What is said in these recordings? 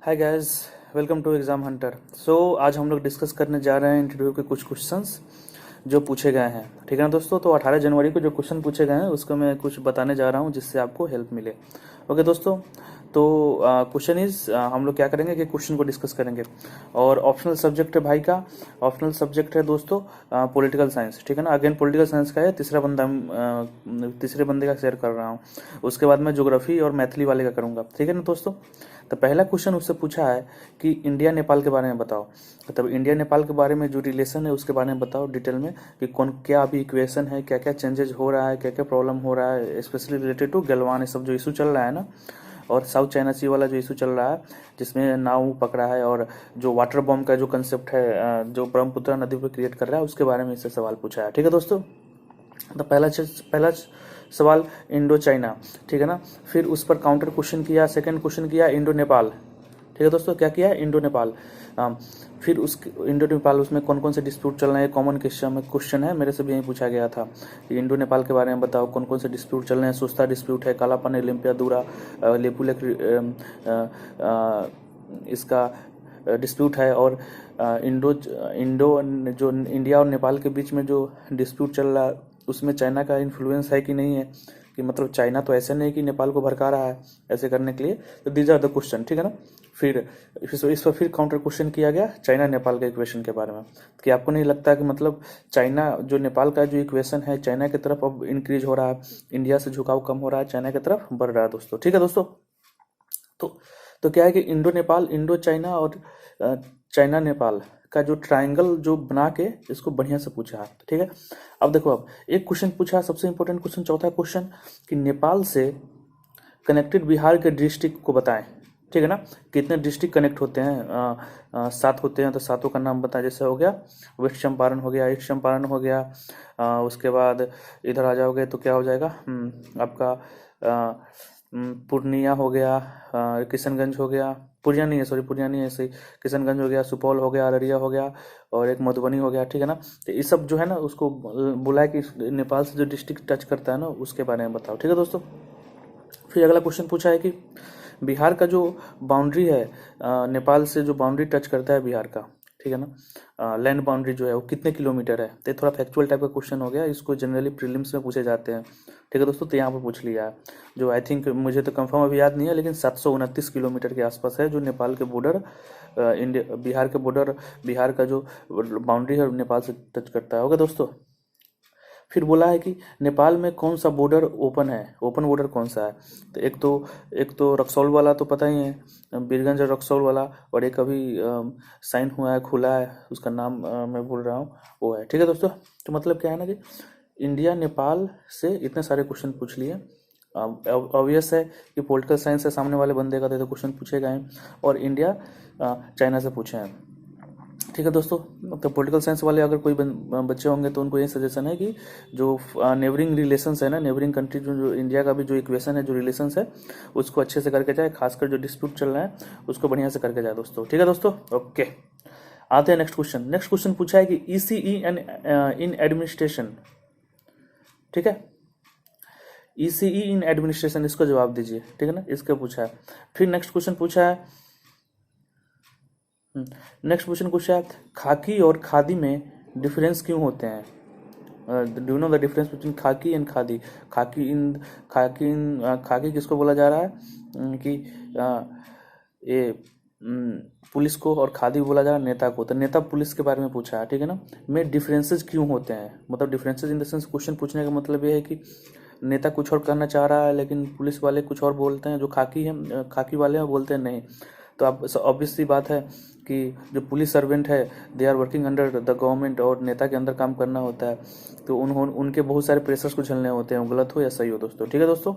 Hi guys, welcome to Exam Hunter. आज हम लोग डिस्कस करने जा रहे हैं इंटरव्यू के कुछ क्वेश्चंस जो पूछे गए हैं। ठीक है ना दोस्तों। तो 18 जनवरी को जो क्वेश्चन पूछे गए हैं उसको मैं कुछ बताने जा रहा हूं जिससे आपको हेल्प मिले। ओके दोस्तों। तो क्वेश्चन इज हम लोग क्या करेंगे कि क्वेश्चन को डिस्कस करेंगे। और ऑप्शनल सब्जेक्ट है भाई का। ऑप्शनल सब्जेक्ट है दोस्तों पॉलिटिकल साइंस। ठीक है ना। अगेन पॉलिटिकल साइंस का है। तीसरे बंदे का शेयर कर रहा हूँ। उसके बाद मैं ज्योग्राफी और मैथिली वाले का करूँगा। ठीक है ना दोस्तों। तो पहला क्वेश्चन उससे पूछा है कि इंडिया नेपाल के बारे में बताओ। मतलब इंडिया नेपाल के बारे में जो रिलेशन है उसके बारे में बताओ डिटेल में कि कौन क्या अभी इक्वेशन है, क्या क्या चेंजेस हो रहा है, क्या क्या प्रॉब्लम हो रहा है, स्पेशली रिलेटेड टू गलवान, ये सब जो इशू चल रहा है ना। और साउथ चाइना सी वाला जो इशू चल रहा है जिसमें नाव पकड़ा है, और जो वाटर बॉम्ब का जो कंसेप्ट है जो ब्रह्मपुत्र नदी पर क्रिएट कर रहा है उसके बारे में इससे सवाल पूछा है। ठीक है दोस्तों। तो पहला सवाल इंडो चाइना। ठीक है ना। फिर उस पर काउंटर क्वेश्चन किया। सेकंड क्वेश्चन किया इंडो नेपाल। ठीक है दोस्तों। क्या किया? इंडो नेपाल। फिर उस इंडो नेपाल उसमें कौन कौन से डिस्प्यूट चल रहे हैं, कॉमन क्वेश्चन है, मेरे से भी यही पूछा गया था कि इंडो नेपाल के बारे में बताओ कौन कौन से डिस्प्यूट चल रहे हैं। सुस्ता डिस्प्यूट है, कालापानी, लिम्पियादुरा, लेपुलेक, इसका डिस्प्यूट है। और इंडो इंडो जो इंडिया और नेपाल के बीच में जो डिस्प्यूट चल रहा है उसमें चाइना का इन्फ्लुएंस है कि नहीं है, कि मतलब चाइना तो ऐसे नहीं कि नेपाल को भड़का रहा है ऐसे करने के लिए। तो दीज आर द क्वेश्चन। ठीक है ना। फिर इस पर फिर काउंटर क्वेश्चन किया गया चाइना नेपाल के इक्वेशन के बारे में कि आपको नहीं लगता कि मतलब चाइना जो नेपाल का जो इक्वेशन है चाइना की तरफ अब इंक्रीज हो रहा है, इंडिया से झुकाव कम हो रहा है, चाइना की तरफ बढ़ रहा है दोस्तों। ठीक है दोस्तों। तो तो क्या है कि इंडो नेपाल, इंडो चाइना और चाइना नेपाल का जो ट्रायंगल जो बना के इसको बढ़िया से पूछा है। ठीक है। अब देखो, अब एक क्वेश्चन पूछा सबसे इंपॉर्टेंट क्वेश्चन, चौथा क्वेश्चन, कि नेपाल से कनेक्टेड बिहार के डिस्ट्रिक्ट को बताएं। ठीक है ना। कितने डिस्ट्रिक्ट कनेक्ट होते हैं? 7 होते हैं। तो सातों का नाम बताएं। जैसे हो गया वेस्ट चंपारण हो गया, ईस्ट चंपारण हो गया, उसके बाद इधर आ जाओगे तो क्या हो जाएगा आपका पूर्णिया हो गया, किशनगंज हो गया, पूर्णिया नहीं है, सॉरी पूर्णिया नहीं है, सही, किशनगंज हो गया, सुपौल हो गया, अररिया हो गया, और एक मधुबनी हो गया। ठीक है ना। तो ये सब जो है ना उसको बोला है कि नेपाल से जो डिस्ट्रिक्ट टच करता है ना उसके बारे में बताओ। ठीक है दोस्तों। फिर अगला क्वेश्चन पूछा है कि बिहार का जो बाउंड्री है नेपाल से जो बाउंड्री टच करता है बिहार का, ठीक है ना, लैंड बाउंड्री जो है वो कितने किलोमीटर है। तो ये थोड़ा फैक्चुअल टाइप का क्वेश्चन हो गया। इसको जनरली प्रीलिम्स में पूछे जाते हैं। ठीक है दोस्तों। तो यहाँ पर पूछ लिया है जो आई थिंक, मुझे तो कंफर्म अभी याद नहीं है, लेकिन 729 किलोमीटर के आसपास है जो नेपाल के बॉर्डर, इंडिया बिहार के बॉर्डर, बिहार का जो बाउंड्री है नेपाल से टच करता है। होगा दोस्तों। फिर बोला है कि नेपाल में कौन सा बॉर्डर ओपन है, ओपन बॉर्डर कौन सा है। तो एक तो रक्सौल वाला तो पता ही है, बीरगंज और रक्सौल वाला, और एक अभी साइन हुआ है, खुला है, उसका नाम मैं भूल रहा हूँ, वो है। ठीक है दोस्तों। तो मतलब क्या है ना कि इंडिया नेपाल से इतने सारे क्वेश्चन पूछ लिए। ऑब्वियस है कि पॉलिटिकल साइंस से सामने वाले बंदे का तो क्वेश्चन पूछे गए हैं, और इंडिया चाइना से पूछे हैं। ठीक है दोस्तों। तो पॉलिटिकल साइंस वाले अगर कोई बच्चे होंगे तो उनको ये सजेशन है कि जो नेबरिंग रिलेशंस है ना, नेबरिंग कंट्री जो इंडिया का भी जो इक्वेशन है, जो रिलेशंस है, उसको अच्छे से करके जाए। खासकर जो डिस्प्यूट चल रहा है उसको बढ़िया से करके जाए दोस्तों। ठीक है दोस्तों। ओके, आते हैं नेक्स्ट क्वेश्चन। नेक्स्ट क्वेश्चन पूछा है कि ईसीई एंड इन एडमिनिस्ट्रेशन। ठीक है। ईसीई इन एडमिनिस्ट्रेशन, इसको जवाब दीजिए। ठीक है ना। इसका पूछा है। फिर नेक्स्ट क्वेश्चन पूछा है, नेक्स्ट क्वेश्चन पूछा है खाकी और खादी में डिफरेंस क्यों होते हैं। Do know the difference between खाकी एंड खादी। खाकी किसको बोला जा रहा है कि ये पुलिस को, और खादी बोला जा रहा है नेता को। तो नेता पुलिस के बारे में पूछा है। ठीक है ना। में डिफरेंसेस क्यों होते हैं, मतलब differences in the sense, question पूछने का मतलब ये है कि नेता कुछ और कहना चाह रहा है लेकिन पुलिस वाले कुछ और बोलते हैं, जो खाकी है, खाकी वाले हैं बोलते हैं नहीं। तो अब ऑब्वियस सी बात है कि जो पुलिस सर्वेंट है they are working under the government, और नेता के अंदर काम करना होता है, तो उनके बहुत सारे प्रेशर्स को झेलने होते हैं, गलत हो या सही हो दोस्तों। ठीक है दोस्तों।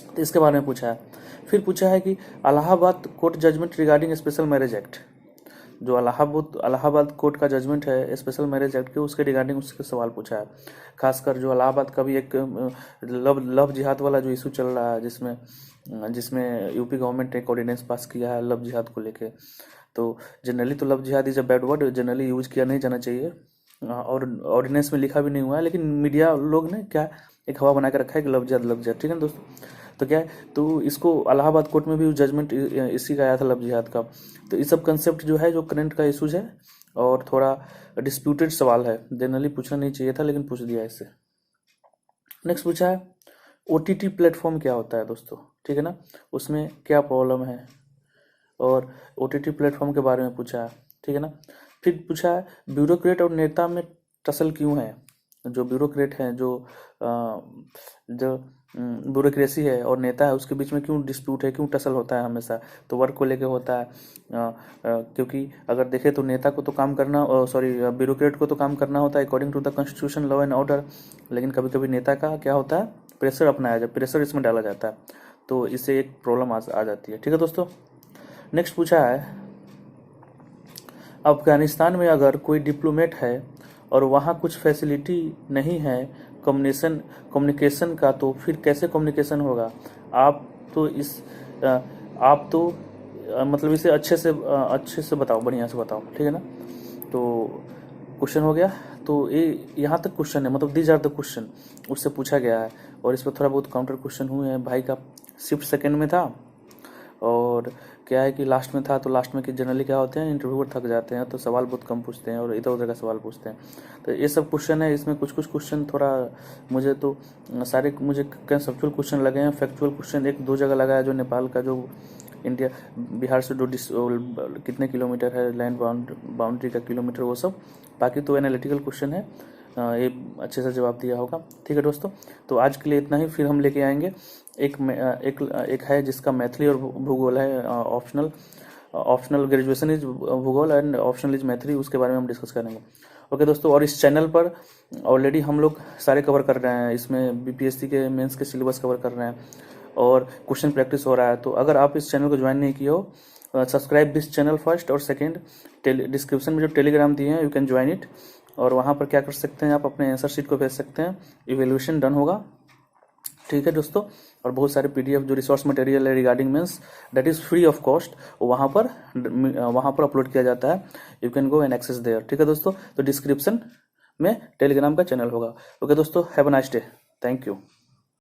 तो इसके बारे में पूछा है। फिर पूछा है कि Allahabad court judgement regarding special marriage act, जो इलाहाबाद कोर्ट का जजमेंट है स्पेशल मैरिज एक्ट के, उसके रिगार्डिंग उसके सवाल पूछा है। खासकर जो इलाहाबाद का भी एक लव जिहाद वाला जो इशू चल रहा है, जिसमें जिसमें यूपी गवर्नमेंट ने एक ऑर्डिनेंस पास किया है लव जिहाद को लेके। तो जनरली तो लव जिहाद is a bad word, generally use किया नहीं जाना चाहिए, और ऑर्डिनेंस में लिखा भी नहीं हुआ है, लेकिन मीडिया लोग ने क्या एक हवा बना के रखा है कि लव जिहाद लव जिहाद। ठीक है ना दोस्तों। तो क्या है, तो इसको इलाहाबाद कोर्ट में भी जजमेंट इसी का आया था लव जिहाद का। तो ये सब कंसेप्ट जो है जो करंट का इशूज है और थोड़ा डिस्प्यूटेड सवाल है, जनरली पूछना नहीं चाहिए था लेकिन पूछ दिया इससे। नेक्स्ट पूछा है OTT प्लेटफॉर्म क्या होता है दोस्तों, ठीक है ना, उसमें क्या प्रॉब्लम है, और OTT प्लेटफॉर्म के बारे में पूछा है, ठीक है ना। फिर पूछा है ब्यूरोक्रेट और नेता में टसल क्यों है, जो ब्यूरोक्रेट है, जो ब्यूरोक्रेसी है और नेता है उसके बीच में क्यों डिस्प्यूट है, क्यों टसल होता है हमेशा, तो वर्क को लेके होता है। क्योंकि अगर देखें तो नेता को तो काम करना, सॉरी ब्यूरोक्रेट को तो काम करना होता है according to the constitution, law and order, लेकिन कभी कभी नेता का क्या होता है, प्रेशर अपनाया जाए, प्रेशर इसमें डाला जाता है, तो इससे एक प्रॉब्लम आ जाती है, ठीक है दोस्तों। नेक्स्ट पूछा है अफगानिस्तान में अगर कोई डिप्लोमेट है और वहाँ कुछ फैसिलिटी नहीं है कम्युनिकेशन का, तो फिर कैसे कम्युनिकेशन होगा। आप तो मतलब इसे अच्छे से बताओ, बढ़िया से बताओ, ठीक है ना। तो क्वेश्चन हो गया, तो ये यहाँ तक क्वेश्चन है, मतलब दीज आर द क्वेश्चन उससे पूछा गया है, और इस पर थोड़ा बहुत काउंटर क्वेश्चन हुए हैं। भाई का शिफ्ट सेकंड में था, और क्या है कि लास्ट में था, तो लास्ट में कि जनरली क्या होते हैं, इंटरव्यूअर थक जाते हैं तो सवाल बहुत कम पूछते हैं और इधर उधर का सवाल पूछते हैं। तो ये सब क्वेश्चन है, इसमें कुछ कुछ क्वेश्चन थोड़ा मुझे कंसेप्चुअल क्वेश्चन लगे हैं। फैक्चुअल क्वेश्चन एक दो जगह लगा है, जो नेपाल का जो इंडिया बिहार से कितने किलोमीटर है लैंड बाउंड्री का किलोमीटर, वो सब। बाकी तो एनालिटिकल क्वेश्चन है, ये अच्छे से जवाब दिया होगा, ठीक है दोस्तों। तो आज के लिए इतना ही, फिर हम लेके आएंगे एक है जिसका मैथिली और भूगोल है, ऑप्शनल ग्रेजुएशन इज भूगोल एंड ऑप्शनल इज मैथिली, उसके बारे में हम डिस्कस करेंगे। ओके दोस्तों, और इस चैनल पर ऑलरेडी हम लोग सारे कवर कर रहे हैं, इसमें BPSC के मेंस के सिलेबस कवर कर रहे हैं और क्वेश्चन प्रैक्टिस हो रहा है। तो अगर आप इस चैनल को ज्वाइन नहीं किए हो, सब्सक्राइब दिस चैनल फर्स्ट, और सेकेंड डिस्क्रिप्शन में जो टेलीग्राम दिए हैं यू कैन ज्वाइन इट, और वहाँ पर क्या कर सकते हैं, आप अपने आंसर शीट को भेज सकते हैं, इवेल्यूशन डन होगा, ठीक है दोस्तों। और बहुत सारे PDF जो रिसोर्स मटेरियल है regarding mains, that is free of cost, वहाँ पर अपलोड किया जाता है, you can go and access there, ठीक है दोस्तों। तो डिस्क्रिप्शन में टेलीग्राम का चैनल होगा। ओके दोस्तों, have a nice day, thank you.